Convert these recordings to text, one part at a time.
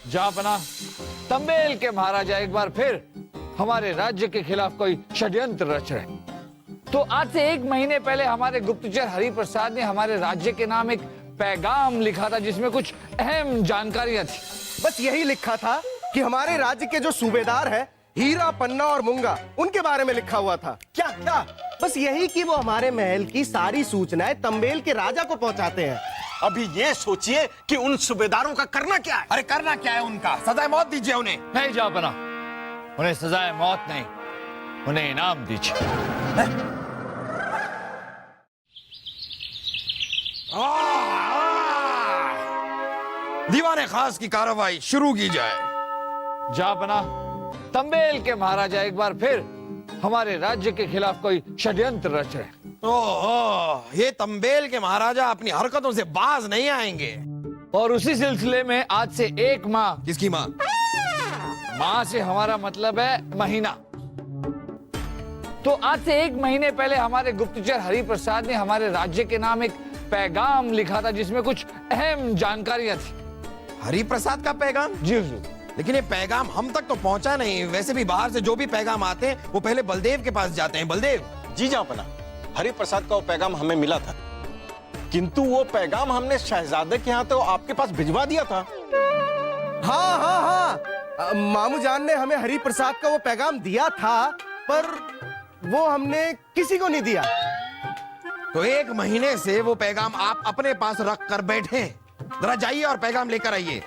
जहांपना, तंबेल के महाराजा एक बार फिर हमारे राज्य के खिलाफ कोई षड्यंत्र रच रहे। तो आज से 1 महीने पहले हमारे गुप्तचर हरिप्रसाद ने हमारे राज्य के नाम एक पैगाम लिखा था जिसमें कुछ अहम जानकारियां थी। बस यही लिखा था कि हमारे राज्य के जो सूबेदार है हीरा, पन्ना और मूंगा, उनके बारे में लिखा हुआ था। क्या? बस यही कि वो हमारे महल की सारी सूचनाएं तंबेल के राजा को पहुंचाते हैं। अभी ये सोचिए कि उन सूबेदारों का करना क्या है। अरे करना क्या है उनका? सजाए मौत दीजिए उन्हें। नहीं जहांपना, उन्हें सजाए मौत नहीं, उन्हें इनाम दीजिए। दीवाने खास की कार्रवाई शुरू की जाए। जहांपना, तंबेल के महाराजा एक बार फिर हमारे राज्य के खिलाफ कोई षड्यंत्र रच रहे। ओह, ये तंबेल के महाराजा अपनी हरकतों से बाज नहीं आएंगे। और उसी सिलसिले में आज से 1 माह, किसकी माँ? माह से हमारा मतलब है महीना, तो आज से 1 महीने पहले हमारे गुप्तचर हरिप्रसाद ने हमारे राज्य के नाम एक पैगाम लिखा था जिसमें कुछ अहम जानकारियां थी। हरिप्रसाद का पैगाम? जी हुजूर। लेकिन ये पैगाम हम तक तो पहुंचा नहीं। वैसे भी बाहर से जो भी पैगाम आते हैं वो पहले बलदेव के पास जाते हैं। बलदेव जी जहांपना, हरिप्रसाद का वो पैगाम हमें मिला था, किंतु वो पैगाम हमने शहजादे के यहाँ तो आपके पास भिजवा दिया था। हाँ, मामू जान ने हमें हरिप्रसाद का वो पैगाम दिया था, पर वो हमने किसी को नहीं दिया। तो 1 महीने से वो पैगाम आप अपने पास रख कर बैठे। जरा जाइए और पैगाम लेकर आइए।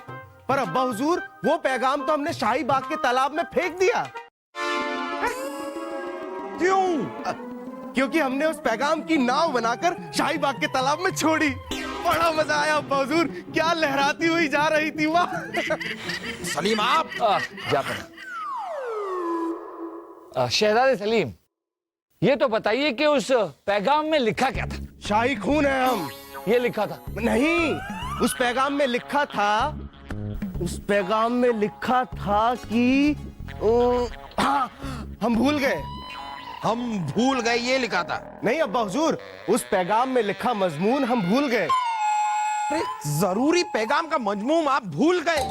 पर अब्बा हुजूर, वो पैगाम तो हमने शाही बाग के तालाब में फेंक दिया। क्यों? क्योंकि हमने उस पैगाम की नाव बनाकर शाही बाग के तालाब में छोड़ी। बड़ा मजा आया अब्बा हुजूर, क्या लहराती हुई जा रही थी वाह। सलीम आप शहजादे सलीम, ये तो बताइए कि उस पैगाम में लिखा क्या था? शाही खून है हम। ये लिखा था? नहीं, उस पैगाम में लिखा था, कि हाँ, हम भूल गए। हम भूल गए ये लिखा था? नहीं अब्बा हुजूर, उस पैगाम में लिखा मजमून हम भूल गए। अरे जरूरी पैगाम का मजमून आप भूल गए?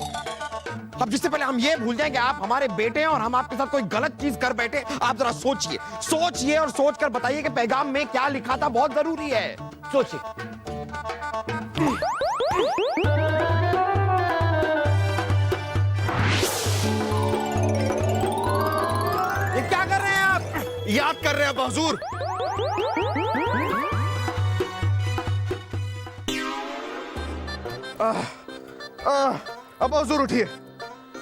अब जिससे पहले हम ये भूल जाएं कि आप हमारे बेटे हैं और हम आपके साथ कोई गलत चीज कर बैठे, आप जरा सोचिए और सोचकर बताइए कि पैगाम में क्या लिखा था। बहुत जरूरी है, सोचिए। ये क्या कर रहे हैं आप? याद कर रहे हैं अब्बा हुजूर। अब्बा हुजूर उठिए,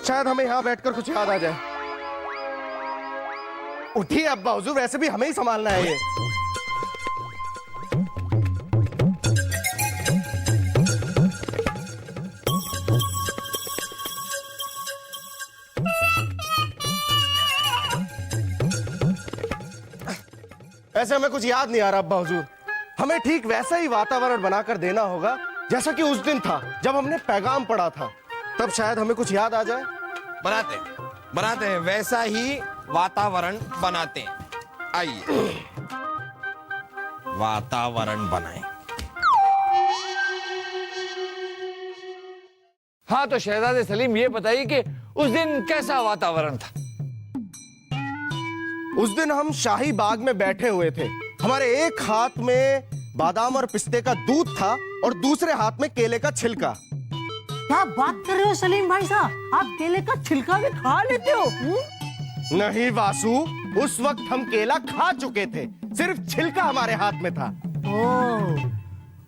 शायद हमें यहाँ बैठकर कुछ याद आ जाए। उठिए अब्बा हुजूर, वैसे भी हमें ही संभालना है ये। ऐसे हमें कुछ याद नहीं आ रहा अब्बा हुजूर। हमें ठीक वैसा ही वातावरण बनाकर देना होगा जैसा कि उस दिन था जब हमने पैगाम पढ़ा था, तब शायद हमें कुछ याद आ जाए। बनाते हैं वैसा ही वातावरण बनाते हैं। आइए वातावरण बनाएं। हाँ तो शहजादे सलीम, ये बताइए कि उस दिन कैसा वातावरण था? उस दिन हम शाही बाग में बैठे हुए थे। हमारे एक हाथ में बादाम और पिस्ते का दूध था और दूसरे हाथ में केले का छिलका। क्या बात कर रहे हो सलीम भाई साहब, आप केले का छिलका भी खा लेते हो? नहीं वासु, उस वक्त हम केला खा चुके थे, सिर्फ छिलका हमारे हाथ में था।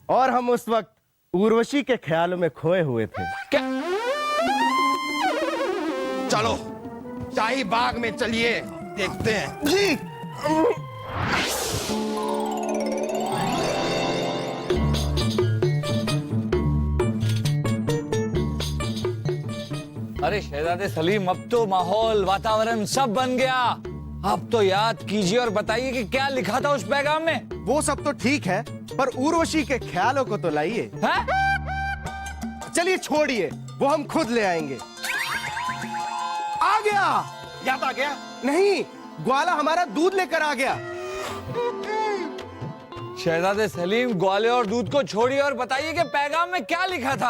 और हम उस वक्त उर्वशी के ख्यालों में खोए हुए थे। चलो शाही बाग में चलिए, देखते हैं। जी। अरे शहजादे सलीम, अब तो माहौल, वातावरण सब बन गया। अब तो याद कीजिए और बताइए कि क्या लिखा था उस पैगाम में। वो सब तो ठीक है, पर उर्वशी के ख्यालों को तो लाइए। चलिए छोड़िए, वो हम खुद ले आएंगे। आ गया, याद आ गया? नहीं, ग्वाला हमारा दूध लेकर आ गया। शहजादे सलीम, ग्वाले और दूध को छोड़िए और बताइए कि पैगाम में क्या लिखा था।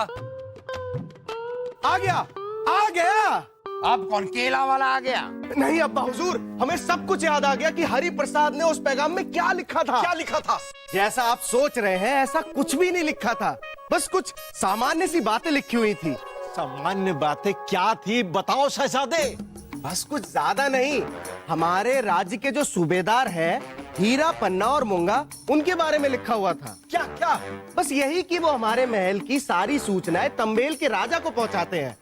आ गया, आ गया। अब कौन केला वाला आ गया? नहीं अब्बा हुजूर, हमें सब कुछ याद आ गया कि हरि प्रसाद ने उस पैगाम में क्या लिखा था। क्या लिखा था? जैसा आप सोच रहे हैं ऐसा कुछ भी नहीं लिखा था, बस कुछ सामान्य सी बातें लिखी हुई थी। सामान्य बातें क्या थी, बताओ शहजादे। बस कुछ ज्यादा नहीं, हमारे राज्य के जो सूबेदार हैं, हीरा, पन्ना और मूंगा, उनके बारे में लिखा हुआ था। क्या क्या? बस यही कि वो हमारे महल की सारी सूचनाएं तंबेल के राजा को पहुंचाते हैं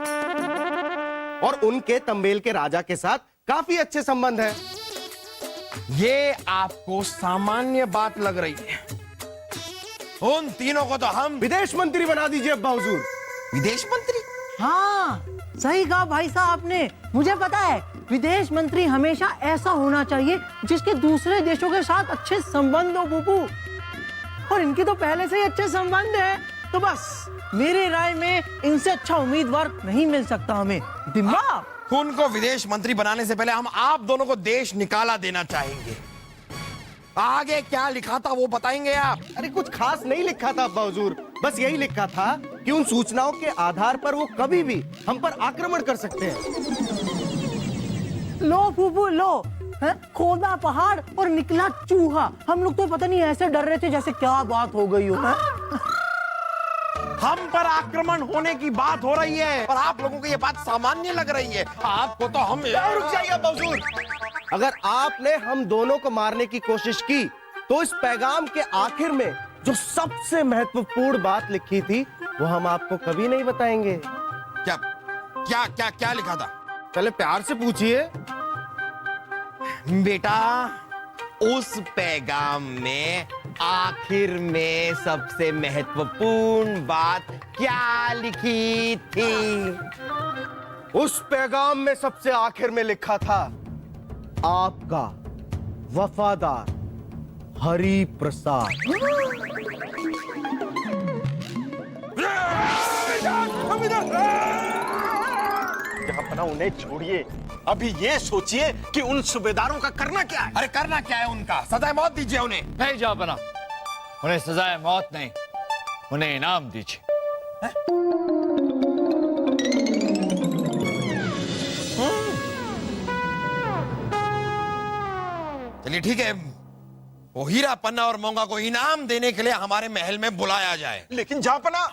और उनके तंबेल के राजा के साथ काफी अच्छे संबंध हैं। ये आपको सामान्य बात लग रही है। उन तीनों को तो हम विदेश मंत्री बना दीजिए अब्बा हुजूर। विदेश मंत्री। हाँ, सही कहा भाई साहब आपने। मुझे पता है, विदेश मंत्री हमेशा ऐसा होना चाहिए जिसके दूसरे देशों के साथ अच्छे संबंध हो बुबू। और इनके तो पहले से ही अच्छे संबंध हैं, तो बस मेरी राय में इनसे अच्छा उम्मीदवार नहीं मिल सकता हमें। दिमाग। उनको विदेश मंत्री बनाने से पहले हम आप दोनों को देश निकाला देना चाहेंगे। आगे क्या लिखा था वो बताएंगे आप? अरे कुछ खास नहीं लिखा था अब्बा हुजूर, बस यही लिखा था कि उन सूचनाओं के आधार पर वो कभी भी हम पर आक्रमण कर सकते हैं। लो फूफू लो, हैं? खोदा पहाड़ और निकला चूहा। हम लोग तो पता नहीं ऐसे डर रहे थे जैसे क्या बात हो गई हो। हैं? हम पर आक्रमण होने की बात हो रही है और आप लोगों को ये बात सामान्य लग रही है। आपको तो हम रुक जाइए अब्बा हुजूर, अगर आपने हम दोनों को मारने की कोशिश की तो इस पैगाम के आखिर में जो सबसे महत्वपूर्ण बात लिखी थी वो हम आपको कभी नहीं बताएंगे। क्या क्या क्या क्या लिखा था? पहले प्यार से पूछिए। बेटा, उस पैगाम में आखिर में सबसे महत्वपूर्ण बात क्या लिखी थी? उस पैगाम में सबसे आखिर में लिखा था, आपका वफादार हरि प्रसाद। जहां उन्हें छोड़िए, अभी ये सोचिए कि उन सूबेदारों का करना क्या है। अरे करना क्या है उनका? सजा मौत दीजिए उन्हें। नहीं जा बना, उन्हें सजाए मौत नहीं, उन्हें इनाम दीजिए। चलिए ठीक है, वो हीरा, पन्ना और मूंगा को इनाम देने के लिए हमारे महल में बुलाया जाए। लेकिन जापना,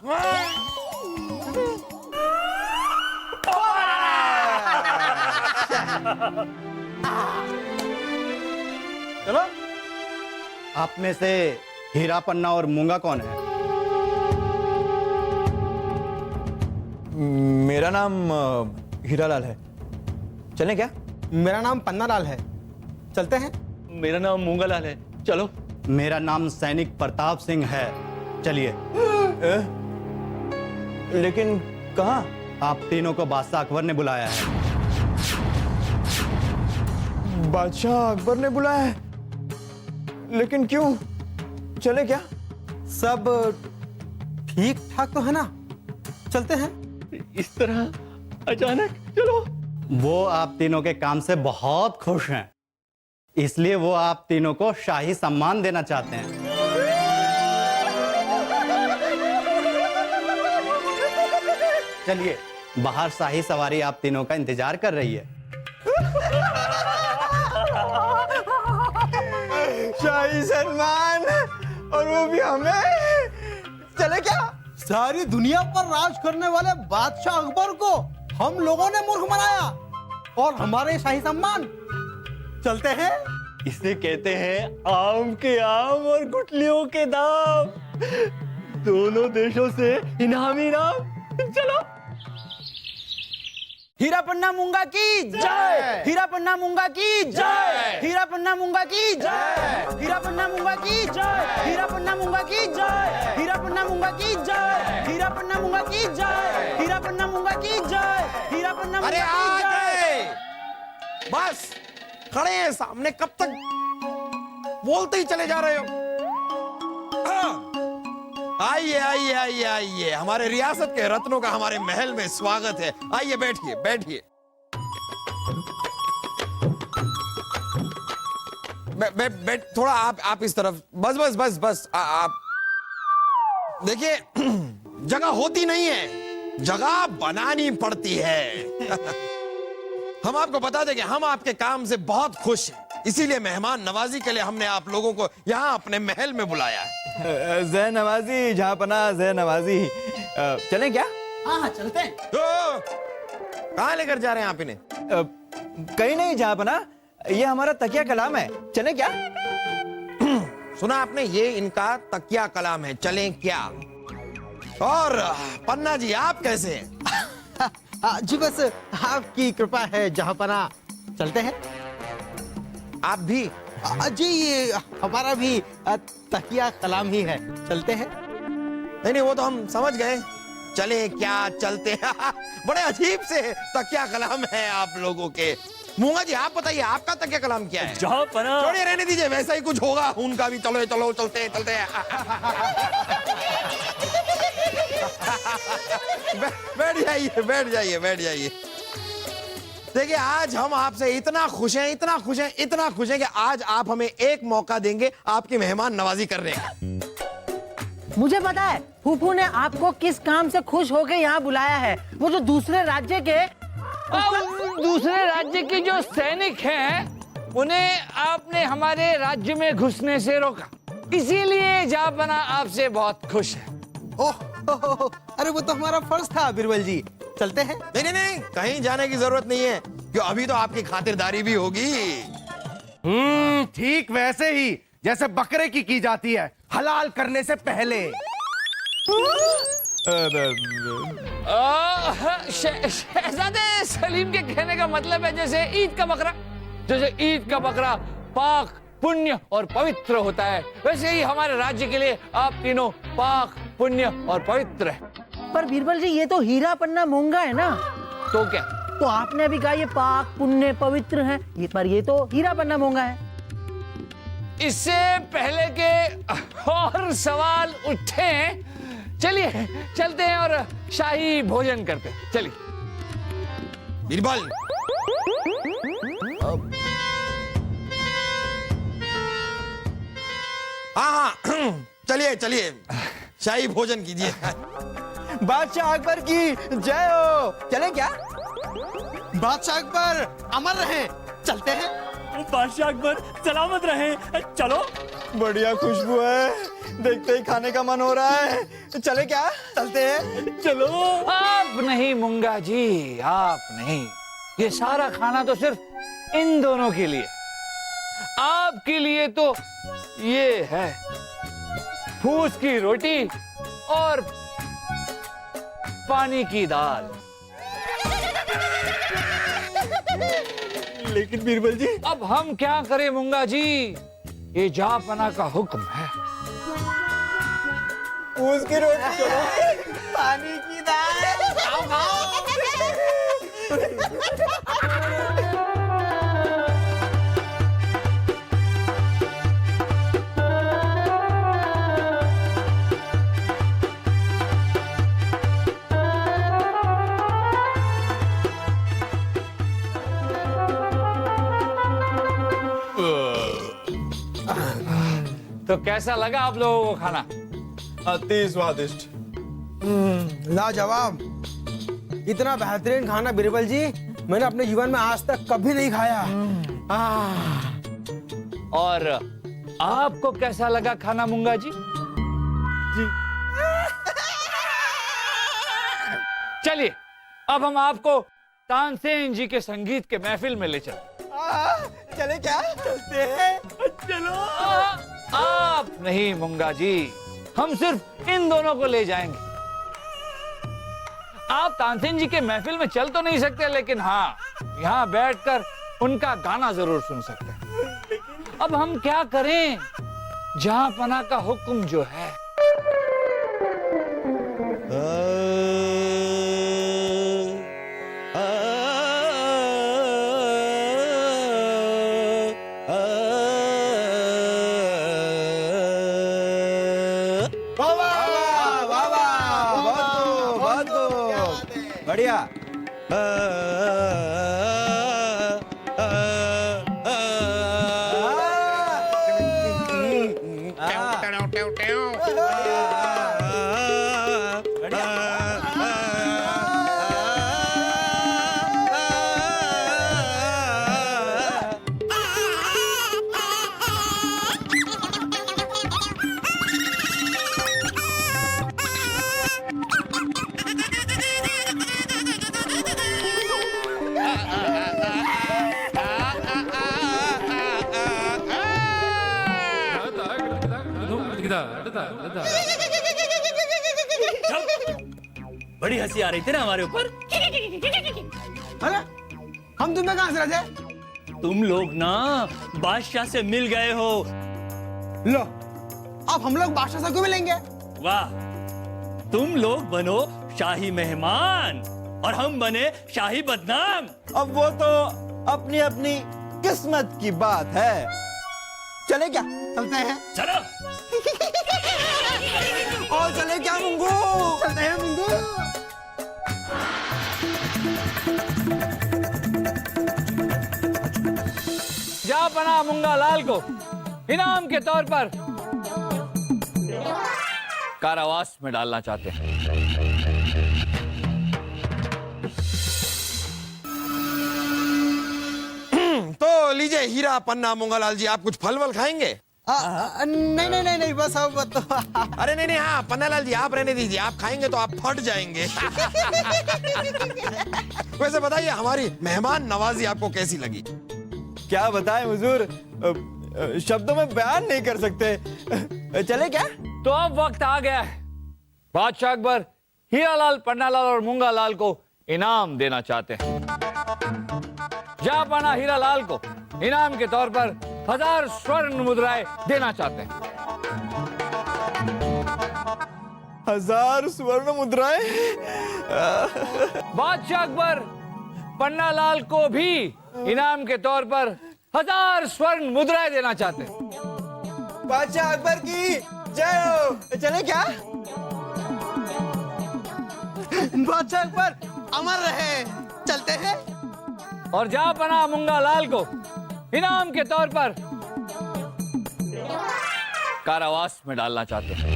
चलो। आप में से हीरा, पन्ना और मूंगा कौन है? मेरा नाम हीरालाल है। चलें क्या? मेरा नाम पन्नालाल है, चलते हैं? मेरा नाम मूंगालाल है, चलो। मेरा नाम सैनिक प्रताप सिंह है, चलिए। लेकिन कहाँ? आप तीनों को बादशाह अकबर ने बुलाया है। बादशाह अकबर ने बुलाया है? लेकिन क्यों? चले क्या? सब ठीक ठाक तो है ना? चलते हैं? इस तरह अचानक? चलो। वो आप तीनों के काम से बहुत खुश हैं, इसलिए वो आप तीनों को शाही सम्मान देना चाहते हैं। चलिए, बाहर शाही सवारी आप तीनों का इंतजार कर रही है। शाही सम्मान, और वो भी हमें? चले क्या? सारी दुनिया पर राज करने वाले बादशाह अकबर को हम लोगों ने मूर्ख बनाया और हमारे शाही सम्मान। चलते हैं? इसे कहते हैं आम के आम और गुठलियों के दाम। दोनों देशों से इनाम ही इनाम। चलो। हीरा पन्ना मूंगा की जय। हीरा पन्ना मूंगा की जय। हीरा पन्ना मूंगा की जय। हीरा पन्ना मूंगा की जय। हीरा पन्ना मूंगा की जय। हीरा पन्ना मूंगा की जय। हीरा पन्ना मूंगा की जय। हीरा पन्ना मूंगा की जय। हीरा पन्ना अरे मूंगा आ की जय। गए, बस खड़े हैं सामने, कब तक बोलते ही चले जा रहे हो? आइए आइए आइए आइए, हमारे रियासत के रत्नों का हमारे महल में स्वागत है। आइए बैठिए बैठिए। बैठ थोड़ा आप इस तरफ बस आप देखिए जगह होती नहीं है, जगह बनानी पड़ती है। हम आपको बता दें कि हम आपके काम से बहुत खुश हैं, इसीलिए मेहमान नवाजी के लिए हमने आप लोगों को यहाँ अपने महल में बुलाया है। जय नवाजी जहाँपना, जय नवाजी। चलें क्या? हाँ चलते हैं। कहाँ लेकर जा रहे हैं आप इन्हें? कहीं नहीं जहाँपना, ये हमारा तकिया कलाम है, चलें क्या? सुना आपने, ये इनका तकिया कलाम है, चलें क्या? और पन्ना जी आप कैसे हैं? जी बस आपकी कृपा है जहाँपना, चलते हैं। आप भी? जी ये हमारा भी तकिया कलाम ही है, चलते हैं। नहीं वो तो हम समझ गए, चले क्या चलते हैं। बड़े अजीब से तकिया कलाम है आप लोगों के। मूंगा जी आप बताइए, आपका तकिया कलाम क्या है? जहाँपना। छोड़िए रहने दीजिए, वैसा ही कुछ होगा उनका भी। चलो चलो चलते हैं चलते हैं। बैठ जाइए। देखिए आज हम आपसे इतना खुश हैं कि आज आप हमें एक मौका देंगे आपकी मेहमान नवाजी करने का। मुझे पता है फूफू ने आपको किस काम से खुश होकर यहाँ बुलाया है। वो जो दूसरे राज्य के जो सैनिक हैं उन्हें आपने हमारे राज्य में घुसने से रोका, इसीलिए जहाँपना आपसे बहुत खुश है। ओह, अरे वो तो हमारा फर्ज था बिरबल जी, चलते हैं। नहीं कहीं जाने की जरूरत नहीं है, क्यों अभी तो आपकी खातिरदारी भी होगी। ठीक वैसे ही जैसे बकरे की जाती है हलाल करने से पहले। शहजादे सलीम के कहने का मतलब है जैसे ईद का बकरा पाक, पुण्य और पवित्र होता है, वैसे ही हमारे राज्य के लिए आप तीनों पाक, पुण्य और पवित्र है। पर बीरबल जी ये तो हीरा पन्ना मूंगा है ना। तो क्या? तो आपने अभी कहा ये पाक, पुण्य, पवित्र है, पर ये तो हीरा पन्ना मूंगा है। इससे पहले के और सवाल उठे, चलिए चलते हैं और शाही भोजन करते हैं। चलिए बीरबल, हाँ चलिए शाही भोजन कीजिए। बादशाह अकबर की जय हो। चलें क्या? बादशाह अकबर अमर रहे, चलते हैं। बादशाह अकबर सलामत रहे, चलो। बढ़िया खुशबू है, देखते ही खाने का मन हो रहा है। चले क्या? चलते हैं, चलो। आप नहीं मूंगा जी, आप नहीं। ये सारा खाना तो सिर्फ इन दोनों के लिए, आपके लिए तो ये है फूस की रोटी और पानी की दाल। लेकिन बीरबल जी, अब हम क्या करें मूंगा जी, ये जहाँपना का हुक्म है। उसकी रोटी चलो, पानी की दाल खाओ। तो कैसा लगा आप लोगों को खाना? अति स्वादिष्ट। लाजवाब, इतना बेहतरीन खाना बिरबल जी मैंने अपने जीवन में आज तक कभी नहीं खाया। और आपको कैसा लगा खाना मूंगा जी? चलिए अब हम आपको तानसेन जी के संगीत के महफिल में ले चलते। चले क्या? चलते हैं, चलो। आप नहीं मूंगा जी, हम सिर्फ इन दोनों को ले जाएंगे। आप तानसेन जी के महफिल में चल तो नहीं सकते, लेकिन हाँ यहाँ बैठकर उनका गाना जरूर सुन सकते हैं। अब हम क्या करें, जहाँपना का हुक्म जो है। बढ़िया। बड़ी हंसी आ रही थी ना हमारे ऊपर। अरे हम तुम्हें कहां से रहे? तुम लोग ना बादशाह से मिल गए हो। लो, अब हम लोग बादशाह से क्यों मिलेंगे? वाह, तुम लोग बनो शाही मेहमान और हम बने शाही बदनाम। अब वो तो अपनी अपनी किस्मत की बात है। चले क्या? चलते हैं। चलो। और चले क्या मुंगू? चलते हैं मुंगू। जा बना मुंगा लाल को इनाम के तौर पर कारावास में डालना चाहते हैं। तो लीजिए हीरा पन्ना मूंगालाल जी, आप कुछ फल वल खाएंगे? नहीं नहीं नहीं नहीं, बस अब तो अरे नहीं नहीं, हाँ पन्नालाल जी आप रहने दीजिए, आप खाएंगे तो आप फट जाएंगे। वैसे बताइए हमारी मेहमान नवाजी आपको कैसी लगी? क्या बताएं हुजूर, शब्दों में बयान नहीं कर सकते। चले क्या? तो अब वक्त आ गया है, बादशाह अकबर हीरालाल, पन्नालाल और मूंगालाल को इनाम देना चाहते हैं। जा बना हीरालाल को इनाम के तौर पर 1000 स्वर्ण मुद्राएं देना चाहते हैं। 1000 स्वर्ण मुद्राएं? बादशाह अकबर पन्नालाल को भी इनाम के तौर पर 1000 स्वर्ण मुद्राएं देना चाहते हैं। बादशाह अकबर की जय हो। चले क्या? बादशाह अकबर अमर रहे। चलते हैं। और जा बना मूंगालाल को इनाम के तौर पर कारावास में डालना चाहते हैं।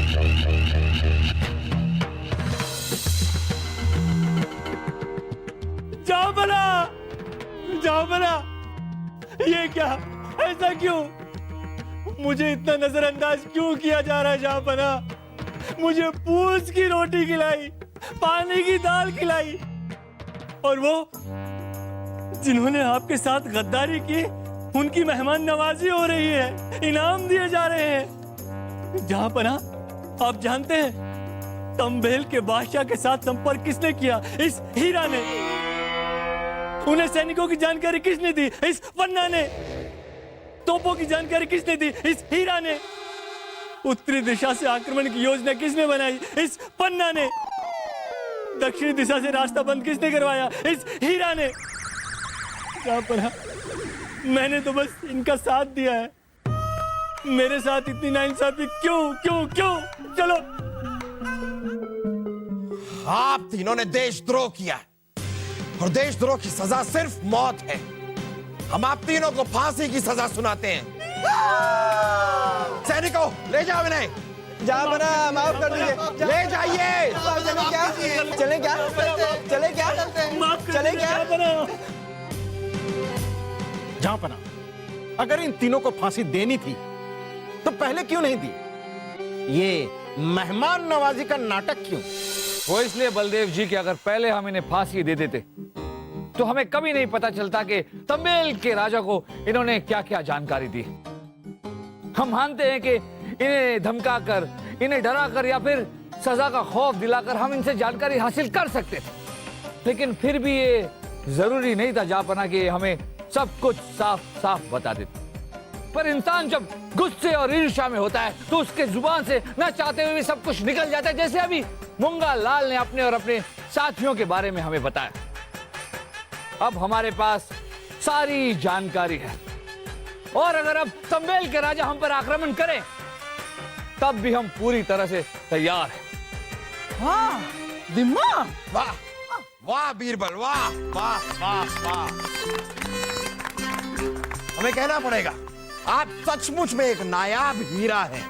जाओ बना, ये क्या, ऐसा क्यों? मुझे इतना नजरअंदाज क्यों किया जा रहा है? जाओ बना, मुझे पूछ की रोटी खिलाई, पानी की दाल खिलाई, और वो जिन्होंने आपके साथ गद्दारी की उनकी मेहमान नवाजी हो रही है, इनाम दिए जा रहे हैं। जहां पना, आप जानते हैं तंबेल के बादशाह के साथ संपर्क किसने किया? इस हीरा ने। उन्हें सैनिकों की जानकारी किसने दी? इस पन्ना ने। तोपों की जानकारी किसने दी? इस हीरा ने। उत्तरी दिशा से आक्रमण की योजना किसने बनाई? इस पन्ना ने। दक्षिणी दिशा से रास्ता बंद किसने करवाया? इस हीरा ने। क्या पढ़ा? मैंने तो बस इनका साथ दिया है। मेरे साथ इतनी नाइंसाफी क्यों क्यों क्यों? चलो। आप तीनों ने देशद्रोह किया और देशद्रोह की सजा सिर्फ मौत है। हम आप तीनों को फांसी की सजा सुनाते हैं। सैनिकों, ले जाओ इन्हें। जा बना, माफ कर दीजिए। ले जाइए। चले क्या? चले क्या? चले क्या? चले क्या? जहां पना, अगर इन तीनों को फांसी देनी थी तो पहले क्यों नहीं दी? ये मेहमान नवाजी का नाटक क्यों? वो इसलिए बलदेव जी कि अगर पहले हम इन्हें फांसी दे देते तो हमें कभी नहीं पता चलता कि तंबेल के राजा को इन्होंने क्या क्या जानकारी दी। हम मानते हैं कि इन्हें धमकाकर, इन्हें डराकर या फिर सजा का खौफ दिलाकर हम इनसे जानकारी हासिल कर सकते थे, लेकिन फिर भी ये जरूरी नहीं था जापना कि हमें सब कुछ साफ साफ बता देते। पर इंसान जब गुस्से और ईर्ष्या में होता है तो उसके जुबान से न चाहते हुए भी सब कुछ निकल जाता है, जैसे अभी मूंगालाल ने अपने और अपने साथियों के बारे में हमें बताया। अब हमारे पास सारी जानकारी है और अगर अब तंबेल के राजा हम पर आक्रमण करें तब भी हम पूरी तरह से तैयार हैं। हाँ, दिम्मा। वाह वाह बीरबल, वाह वाह वाह वाह। हमें कहना पड़ेगा, आप सचमुच में एक नायाब हीरा हैं।